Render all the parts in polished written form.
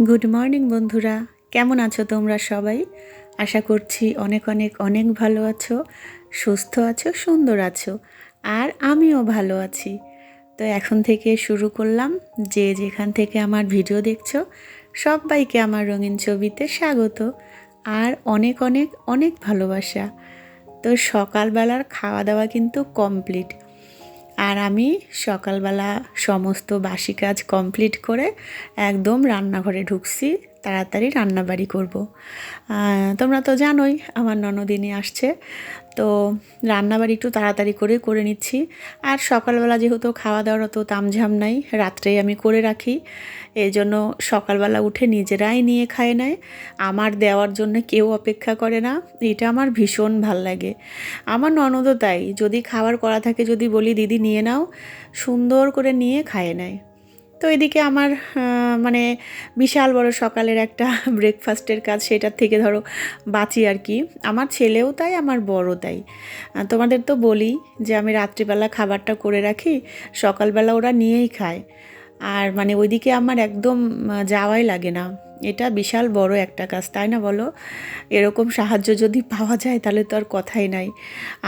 Good morning বন্ধুরা, কেমন আছো তোমরা সবাই? আশা করছি অনেক অনেক অনেক ভালো আছো, সুস্থ আছো, সুন্দর আছো। আর আমিও ভালো আছি। তো এখন থেকে শুরু করলাম। যে যেখান থেকে আমার ভিডিও দেখছো সবাইকে আমার রঙিন ছবিতে স্বাগত আর অনেক অনেক অনেক ভালোবাসা। তো সকালবেলার খাওয়া দাওয়া কিন্তু কমপ্লিট। আর আমি সকালবেলা সমস্ত বাসি কাজ কমপ্লিট করে একদম রান্নাঘরে ঢুকছি, তাড়াতাড়ি রান্নাবাড়ি করব। তোমরা তো জানোই আমার ননদিনী আসছে, তো রান্নাবাড়ি একটু তাড়াতাড়ি করে নিচ্ছি। আর সকালবেলা যেহেতু খাওয়া দাওয়ার অত তামঝাম নাই, রাত্রেই আমি করে রাখি। এই জন্য সকালবেলা উঠে নিজেরাই নিয়ে খায় নেয়, আমার দেওয়ার জন্য কেউ অপেক্ষা করে না। এটা আমার ভীষণ ভাল লাগে। আমার ননদও তাই, যদি খাবার করা থাকে, যদি বলি দিদি নিয়ে নাও, সুন্দর করে নিয়ে খায় নেয়। তো এদিকে আমার মানে বিশাল বড় সকালের একটা ব্রেকফাস্টের কাজ, সেটার থেকে ধরো বাঁচি আর কি। আমার ছেলেও তাই, আমার বড়ও তাই। তোমাদের তো বলি যে আমি রাত্রিবেলা খাবারটা করে রাখি, সকালবেলা ওরা নিয়েই খায়। আর মানে ওইদিকে আমার একদম যাওয়াই লাগে না। এটা বিশাল বড় একটা কাজ, তাই না বলো? এরকম সাহায্য যদি পাওয়া যায় তাহলে তো আর কথাই নাই।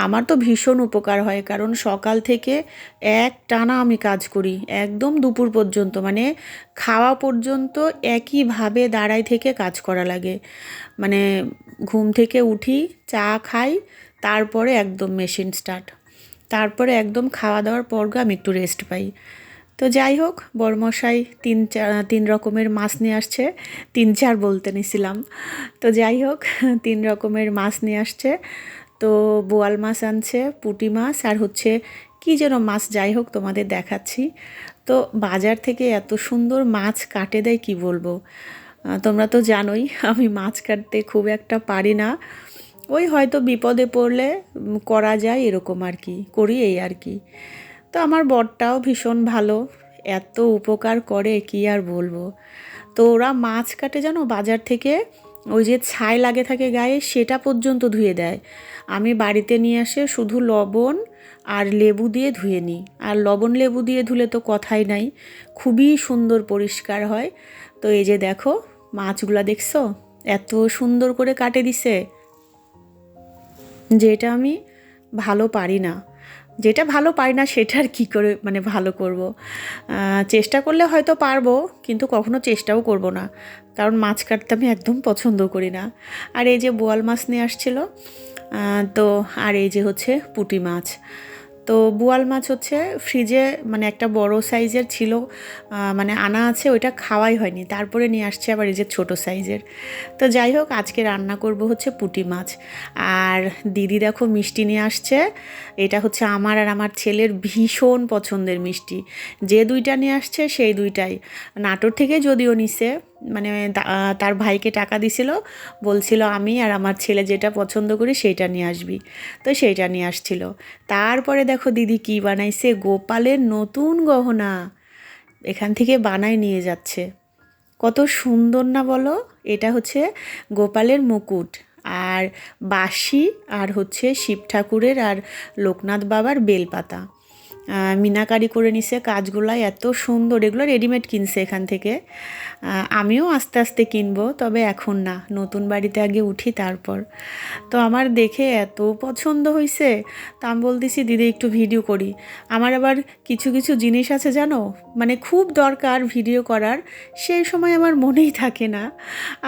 আমার তো ভীষণ উপকার হয়, কারণ সকাল থেকে এক টানা আমি কাজ করি একদম দুপুর পর্যন্ত, মানে খাওয়া পর্যন্ত একইভাবে দাঁড়াই থেকে কাজ করা লাগে। মানে ঘুম থেকে উঠি, চা খাই, তারপরে একদম মেশিন স্টার্ট, তারপরে একদম খাওয়া দাওয়ার পর আমি একটু রেস্ট পাই। তো যাই হোক, বড়মশাই তিন রকমের মাছ নিয়ে আসছে। তিন চার বলতে নিছিলাম। তো যাই হোক, তিন রকমের মাছ নিয়ে আসছে। তো বোয়াল মাছ আনছে, পুঁটি মাছ, আর হচ্ছে কী যেন মাছ, যাই হোক তোমাদের দেখাচ্ছি। তো বাজার থেকে এত সুন্দর মাছ কাটে দেয়, কি বলবো। তোমরা তো জানোই আমি মাছ কাটতে খুব একটা পারি না। ওই হয়তো বিপদে পড়লে করা যায়, এরকম আর কি করি, এই আর কি। তো আমার বরটাও ভীষণ ভালো, এত উপকার করে কি আর বলবো। তো ওরা মাছ কাটে জানো বাজার থেকে, ওই যে ছাই লাগে থাকে গায়ে, সেটা পর্যন্ত ধুয়ে দেয়। আমি বাড়িতে নিয়ে আসে শুধু লবণ আর লেবু দিয়ে ধুয়ে নিই। আর লবণ লেবু দিয়ে ধুলে তো কথাই নাই, খুবই সুন্দর পরিষ্কার হয়। তো এই যে দেখো মাছগুলা, দেখছো এত সুন্দর করে কাটে দিছে। যেটা আমি ভালো পারি না, যেটা ভালো পারি না সেটা আর কী করে মানে ভালো করব। চেষ্টা করলে হয়তো পারবো, কিন্তু কখনো চেষ্টাও করব না, কারণ মাছ কাটতে আমি একদম পছন্দ করি না। আর এই যে বোয়াল মাছ নিয়ে আসছিল, তো আর এই যে হচ্ছে পুঁটি মাছ। তো বোয়াল মাছ হচ্ছে ফ্রিজে, মানে একটা বড় সাইজের ছিল, মানে আনা আছে, ওইটা খাওয়াই হয়নি, তারপরে নিয়ে আসছে আবার এই যে ছোটো সাইজের। তো যাই হোক, আজকে রান্না করব হচ্ছে পুঁটি মাছ। আর দিদি দেখো মিষ্টি নিয়ে আসছে। এটা হচ্ছে আমার আর আমার ছেলের ভীষণ পছন্দের মিষ্টি। যে দুইটা নিয়ে আসছে সেই দুইটাই নাটোর থেকে যদিও নিছে, মানে তার ভাইকে টাকা দিছিল, বলছিল আমি আর আমার ছেলে যেটা পছন্দ করি সেইটা নিয়ে আসবি। তো সেইটা নিয়ে আসছিল। তারপরে দেখো দিদি কি বানাইছে, গোপালের নতুন গহনা এখান থেকে বানায় নিয়ে যাচ্ছে। কত সুন্দর না বলো? এটা হচ্ছে গোপালের মুকুট, আর বাঁশি, আর হচ্ছে শিব ঠাকুরের আর লোকনাথ বাবার বেলপাতা। মিনাকারি করে নিছে, কাজগুলাই এত সুন্দর। এগুলো রেডিমেড কিনছে এখান থেকে। আমিও আস্তে আস্তে কিনবো, তবে এখন না, নতুন বাড়িতে আগে উঠি তারপর। তো আমার দেখে এত পছন্দ হয়েছে, তা আমি বলতেছি দিদি একটু ভিডিও করি। আমার আবার কিছু কিছু জিনিস আছে জানো, মানে খুব দরকার ভিডিও করার, সেই সময় আমার মনেই থাকে না।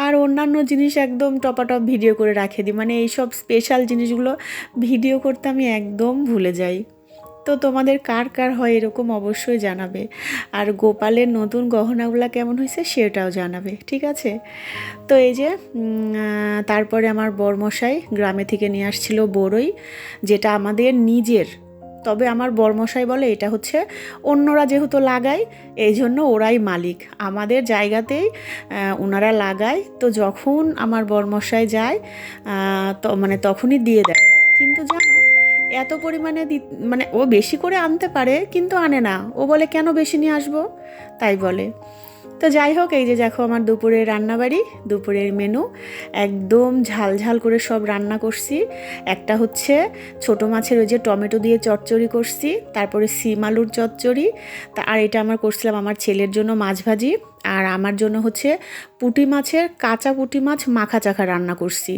আর অন্যান্য জিনিস একদম টপাটপ ভিডিও করে রাখে দিই, মানে এইসব স্পেশাল জিনিসগুলো ভিডিও করতে আমি একদম ভুলে যাই। তো তোমাদের কার কার হয় এরকম অবশ্যই জানাবে। আর গোপালের নতুন গহনাগুলো কেমন হয়েছে সেটাও জানাবে, ঠিক আছে? তো এই যে তারপরে আমার বরমশাই গ্রামে থেকে নিয়ে আসছিল বড়ই, যেটা আমাদের নিজের। তবে আমার বরমশাই বলে এটা হচ্ছে অন্যরা যেহেতু লাগায়, এই জন্য ওরাই মালিক, আমাদের জায়গাতেই ওনারা লাগায়। তো যখন আমার বরমশাই যায়, তো মানে তখনই দিয়ে দেয়। কিন্তু জানো, এত পরিমাণে মানে ও বেশি করে আনতে পারে কিন্তু আনে না। ও বলে কেন বেশি নিয়ে আসবো, তাই বলে। তো যাই হোক, এই যে দেখো আমার দুপুরের রান্নাবাড়ি, দুপুরের মেনু একদম ঝাল ঝাল করে সব রান্না করছি। একটা হচ্ছে ছোটো মাছের ওই যে টমেটো দিয়ে চচ্চড়ি করছি, তারপরে সিম আলুর চচ্চড়ি, আর এটা আমার করছিলাম আমার ছেলের জন্য মাছ ভাজি। আর আমার জন্য হচ্ছে পুঁটি মাছের কাঁচা পুঁটি মাছ মাখা চাখা রান্না করছি।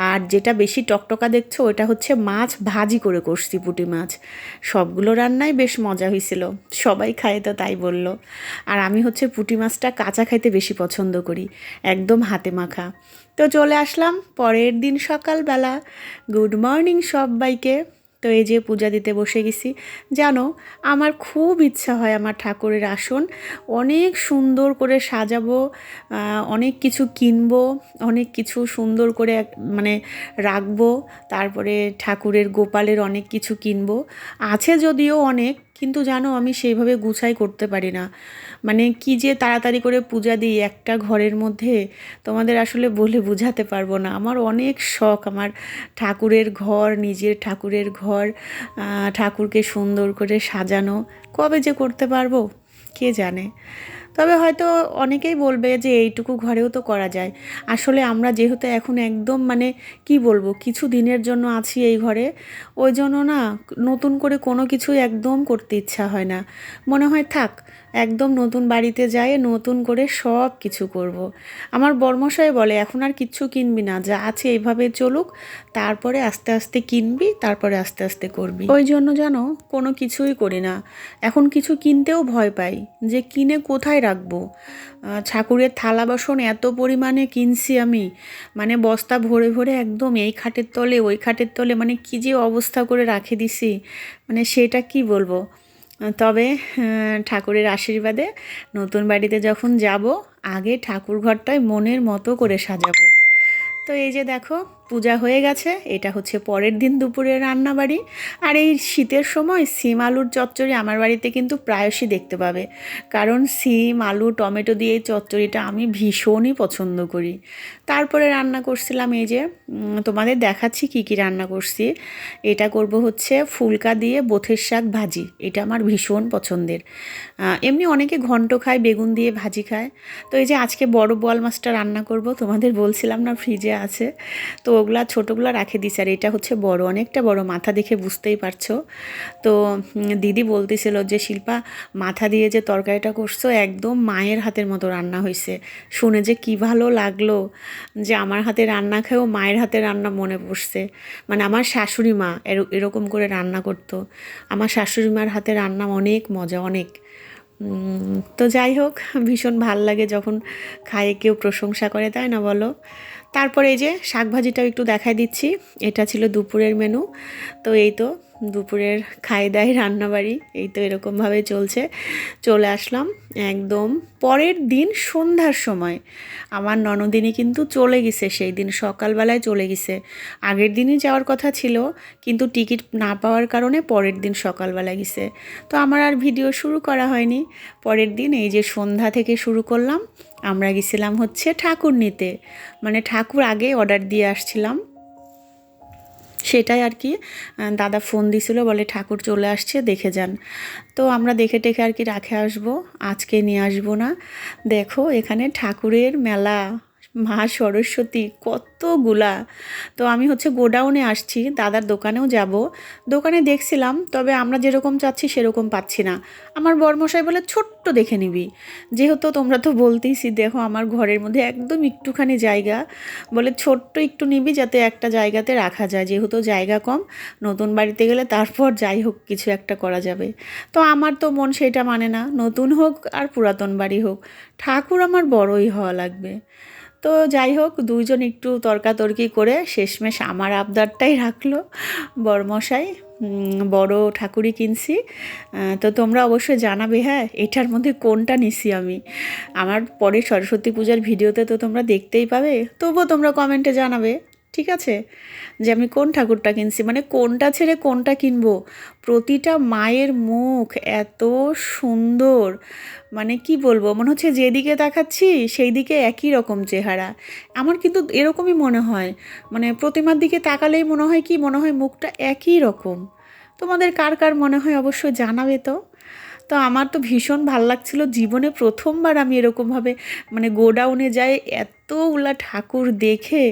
আর যেটা বেশি টকটকা দেখছো ওটা হচ্ছে মাছ ভাজি করে করছি পুঁটি মাছ। সবগুলো রান্নাই বেশ মজা হয়েছিল, সবাই খায় তো তাই বলল। আর আমি হচ্ছে পুঁটি মাছটা কাঁচা খাইতে বেশি পছন্দ করি, একদম হাতে মাখা। তো চলে আসলাম পরের দিন সকালবেলা। গুড মর্নিং সবাইকে। তো এই যে পূজা দিতে বসে গেছি। জানো, আমার খুব ইচ্ছা হয় আমার ঠাকুরের আসন অনেক সুন্দর করে সাজাবো, অনেক কিছু কিনবো, অনেক কিছু সুন্দর করে মানে রাখবো। তারপরে ঠাকুরের গোপালের অনেক কিছু কিনবো, আছে যদিও অনেক, কিন্তু জানো আমি সেইভাবে গুছাই করতে পারি না। মানে কি যে তাড়াতাড়ি করে পূজা দিই একটা ঘরের মধ্যে, তোমাদের আসলে বলে বোঝাতে পারবো না। আমার অনেক শখ আমার ঠাকুরের ঘর, নিজের ঠাকুরের ঘর, ঠাকুরকে সুন্দর করে সাজানো। কবে যে করতে পারবো কে জানে। তবে হয়তো অনেকেই বলবে যে এইটুকু ঘরেও তো করা যায়। আসলে আমরা যেহেতু এখন একদম মানে কি বলবো কিছু দিনের জন্য আছি এই ঘরে, ওই জন্য না নতুন করে কোনো কিছুই একদম করতে ইচ্ছা হয় না। মনে হয় থাক, একদম নতুন বাড়িতে যাই নতুন করে সব কিছু করব। আমার বর্মশাই বলে এখন আর কিচ্ছু কিনবি না, যা আছে এইভাবে চলুক, তারপরে আস্তে আস্তে কিনবি, তারপরে আস্তে আস্তে করবি। ওই জন্য জানো কোনো কিছুই করি না। এখন কিছু কিনতেও ভয় পাই যে কিনে কোথায় রাখবো। ঠাকুরের থালা বাসন এত পরিমাণে কিনছি আমি, মানে বস্তা ভরে ভরে একদম এই খাটের তলে ওই খাটের তলে, মানে কী যে অবস্থা করে রাখে দিছি, মানে সেটা কি বলবো। তবে ঠাকুরের আশীর্বাদে নতুন বাড়িতে যখন যাব আগে ঠাকুর ঘরটায় মনের মতো করে সাজাবো। তো এই যে দেখো পূজা হয়ে গেছে, এটা হচ্ছে পরের দিন দুপুরের রান্নাবাড়ি। আর এই শীতের সময় সিম আলুর চচ্চড়ি আমার বাড়িতে কিন্তু প্রায়শই দেখতে পাবে, কারণ সিম আলু টমেটো দিয়ে এই চচ্চড়িটা আমি ভীষণই পছন্দ করি। তারপরে রান্না করছিলাম এই যে তোমাদের দেখাচ্ছি কি কি রান্না করছি। এটা করব হচ্ছে ফুলকা দিয়ে বোথের শাক ভাজি, এটা আমার ভীষণ পছন্দের। এমনি অনেকে ঘন্ট খায়, বেগুন দিয়ে ভাজি খায়। তো এই যে আজকে বড় বোয়াল মাছটা রান্না করব, তোমাদের বলছিলাম না ফ্রিজে আছে, তো ওগুলা ছোটোগুলো রাখে দিছে। আর এটা হচ্ছে বড়, অনেকটা বড়, মাথা দেখে বুঝতেই পারছো। তো দিদি বলতেছিল যে শিল্পা মাথা দিয়ে যে তরকারিটা করছো একদম মায়ের হাতের মতো রান্না হয়েছে। শুনে যে কী ভালো লাগলো, যে আমার হাতে রান্না খেয়েও মায়ের হাতে রান্না মনে পড়ছে। মানে আমার শাশুড়ি মা এরকম করে রান্না করতো। আমার শাশুড়ি মার হাতে রান্না অনেক মজা, অনেক। তো যাই হোক, ভীষণ ভাল লাগে যখন খায় কেউ প্রশংসা করে, তাই না বলো। তারপরে এই যে শাক ভাজিটাও একটু দেখাই দিচ্ছি, এটা ছিল দুপুরের মেনু। তো এই তো দুপুরের খাই দায় রান্নাবাড়ি এই তো এরকমভাবে চলছে। চলে আসলাম একদম পরের দিন সন্ধ্যার সময়। আমার ননদিনী কিন্তু চলে গেছে, সেই দিন সকালবেলায় চলে গেছে। আগের দিনই যাওয়ার কথা ছিল, কিন্তু টিকিট না পাওয়ার কারণে পরের দিন সকালবেলা গেছে। তো আমার আর ভিডিও শুরু করা হয়নি। পরের দিন এই যে সন্ধ্যা থেকে শুরু করলাম। আমরা গেছিলাম হচ্ছে ঠাকুর নিতে, মানে ঠাকুর আগে অর্ডার দিয়ে আসছিলাম, সেটাই আর কি। দাদা ফোন দিছিল, বলে ঠাকুর চলে আসছে দেখে যান। তো আমরা দেখে টেখে আর কি রাখে আসবো, আজকে নিয়ে আসবো না। দেখো এখানে ঠাকুরের মেলা, মা সরস্বতী কতগুলা। তো আমি হচ্ছে গোডাউনে আসছি, দাদার দোকানেও যাব। দোকানে দেখছিলাম, তবে আমরা যেরকম চাচ্ছি সেরকম পাচ্ছি না। আমার বরমশাই বলে ছোট্ট দেখে নিবি, যেহেতু তোমরা তো বলতেইছি দেখো আমার ঘরের মধ্যে একদম একটুখানি জায়গা, বলে ছোট্ট একটু নিবি যাতে একটা জায়গাতে রাখা যায়, যেহেতু জায়গা কম, নতুন বাড়িতে গেলে তারপর যাই হোক কিছু একটা করা যাবে। তো আমার তো মন সেটা মানে না, নতুন হোক আর পুরাতন বাড়ি হোক, ঠাকুর আমার বড়ই হওয়া লাগবে। তো যাই হোক দুইজন একটু তর্কাতর্কি করে শেষমেশ আমার আবদারটাই রাখলো বড়মশাই, বড় ঠাকুরই কিনছি। তো তোমরা অবশ্যই জানাবে হ্যাঁ এটার মধ্যে কোনটা নিছি আমি। আমার পরে সরস্বতী পূজার ভিডিওতে তো তোমরা দেখতেই পাবে, তবুও তোমরা কমেন্টে জানাবে, ঠিক আছে, যে আমি কোন ঠাকুরটা কিনছি, মানে কোনটা ছেড়ে কোনটা কিনবো। প্রতিটা মায়ের মুখ এত সুন্দর, মানে কি বলবো, মনে হচ্ছে যেদিকে তাকাচ্ছি সেই দিকে একই রকম চেহারা। আমার কিন্তু এরকমই মনে হয়, মানে প্রতিমার দিকে তাকালেই মনে হয় কি, মনে হয় মুখটা একই রকম। তোমাদের কার কার মনে হয় অবশ্যই জানাবে তো। তো আমার তো ভীষণ ভাল লাগছিল, জীবনে প্রথমবার আমি এরকমভাবে মানে গোডাউনে যাই এতগুলা ঠাকুর দেখে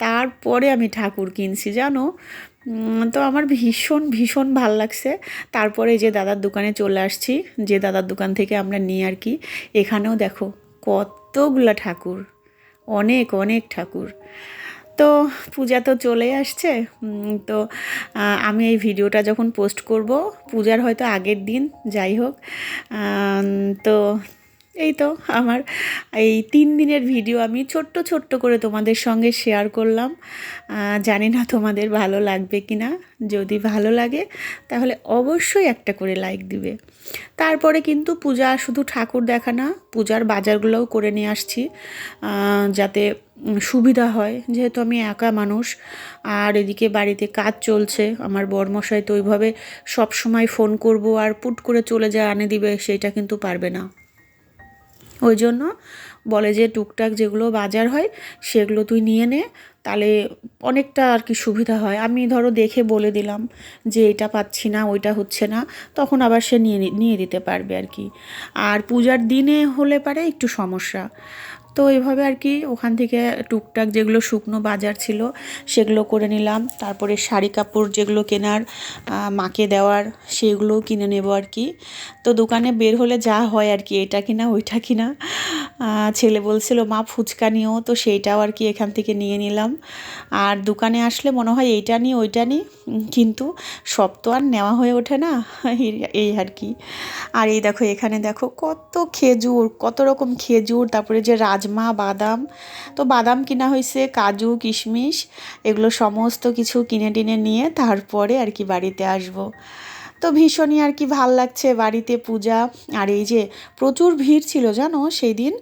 তারপরে আমি ঠাকুর কিনছি জানো। তো আমার ভীষণ ভীষণ ভাল লাগছে। তারপরে যে দাদার দোকানে চলে আসছি, যে দাদার দোকান থেকে আমরা নিই আর কি। এখানেও দেখো কতগুলা ঠাকুর, অনেক অনেক ঠাকুর। তো পূজা তো চলে আসছে। তো আমি এই ভিডিওটা যখন পোস্ট করব পূজার হয়তো আগের দিন, যাই হোক। তো এই তো আমার এই 3 দিনের ভিডিও আমি ছোট্ট ছোট্ট করে তোমাদের সঙ্গে শেয়ার করলাম। জানি না তোমাদের ভালো লাগবে কি না। যদি ভালো লাগে তাহলে অবশ্যই একটা করে লাইক দিবে। তারপরে কিন্তু পূজা শুধু ঠাকুর দেখা না, পূজার বাজারগুলোও করে নিয়ে আসছি, যাতে সুবিধা হয়, যেহেতু আমি একা মানুষ। আর এদিকে বাড়িতে কাজ চলছে, আমার বরমশাই তো ওইভাবে সব সময় ফোন করব আর পুট করে চলে যায় আনে দিবে, সেটা কিন্তু পারবে না। ওই জন্য বলে যে টুকটাক যেগুলো বাজার হয় সেগুলো তুই নিয়ে নে, তাহলে অনেকটা আর কি সুবিধা হয়। আমি ধরো দেখে বলে দিলাম যে এটা পাচ্ছি না, ওইটা হচ্ছে না, তখন আবার সে নিয়ে দিতে পারবে আর কি। আর পূজার দিনে হলে পারে একটু সমস্যা। তো এইভাবে আর কি ওখান থেকে টুকটাক যেগুলো শুকনো বাজার ছিল সেগুলো করে নিলাম। তারপরে শাড়ি কাপড় যেগুলো কেনার, মাকে দেওয়ার, সেগুলোও কিনে নেব আর কি। তো দোকানে বের হলে যা হয় আর কি, এটা কিনা ওইটা কিনা। ছেলে বলছিল মা ফুচকা নিও, তো সেইটাও আর কি এখান থেকে নিয়ে নিলাম। আর দোকানে আসলে মনে হয় এইটা নিই ওইটা নিই, কিন্তু সব তো আর নেওয়া হয়ে ওঠে না, এই আর কি। আর এই দেখো, এখানে দেখো কত খেজুর, কত রকম খেজুর, তারপরে যে রাজমা, বাদাম। তো বাদাম কিনা হয়েছে, কাজু, কিশমিশ, এগুলো সমস্ত কিছু কিনে টিনে নিয়ে তারপরে আর কি বাড়িতে আসবো। তো ভীষণই আর কি ভাল লাগছে বাড়িতে পূজা। আর এই যে প্রচুর ভিড় ছিল জানো সেই দিন,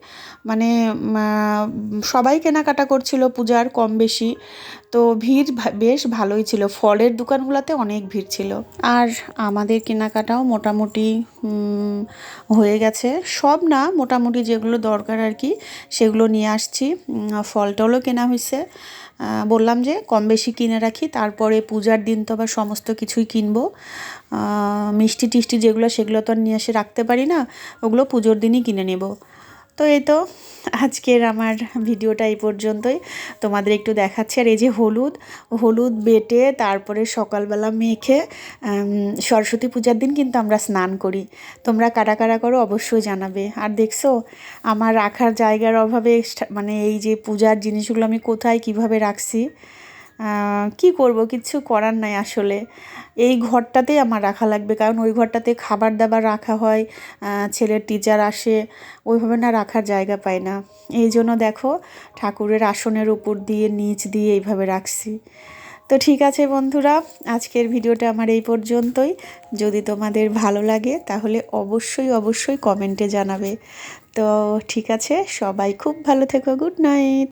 মানে সবাই কেনাকাটা করছিল পূজার কম বেশি। তো ভিড় বেশ ভালোই ছিল, ফলের দোকানগুলোতে অনেক ভিড় ছিল। আর আমাদের কেনাকাটাও মোটামুটি হয়ে গেছে, সব না, মোটামুটি যেগুলো দরকার আর কি সেগুলো নিয়ে আসছি। ফল টলও কেনা হয়েছে, বললাম যে কম বেশি কিনে রাখি, তারপরে পূজার দিন তো আবার সমস্ত কিছুই কিনবো। মিষ্টি টিষ্টি যেগুলো সেগুলো তো আর নিয়ে এসে রাখতে পারি না, ওগুলো পুজোর দিনই কিনে নেব। তো এই তো আজকের আমার ভিডিওটা এই পর্যন্তই, তোমাদের একটু দেখাচ্ছি। আর এই যে হলুদ হলুদ বেটে তারপরে সকালবেলা মেখে সরস্বতী পূজার দিন কিন্তু আমরা স্নান করি। তোমরা কারা কারা করো অবশ্যই জানাবে। আর দেখছো আমার রাখার জায়গার অভাবে, মানে এই যে পূজার জিনিসগুলো আমি কোথায় কিভাবে রাখছি। কি করব, কিচ্ছু করার নাই আসলে। এই ঘরটাতেই আমার রাখা লাগবে, কারণ ওই ঘরটাতে খাবার দাবার রাখা হয়, ছেলের টিচার আসে, ওইভাবে না রাখার জায়গা পায় না। এই জন্য দেখো ঠাকুরের আসনের উপর দিয়ে নিচ দিয়ে এইভাবে রাখছি। তো ঠিক আছে বন্ধুরা, আজকের ভিডিওটা আমার এই পর্যন্তই। যদি তোমাদের ভালো লাগে তাহলে অবশ্যই অবশ্যই কমেন্টে জানাবে। তো ঠিক আছে, সবাই খুব ভালো থেকো, গুড নাইট।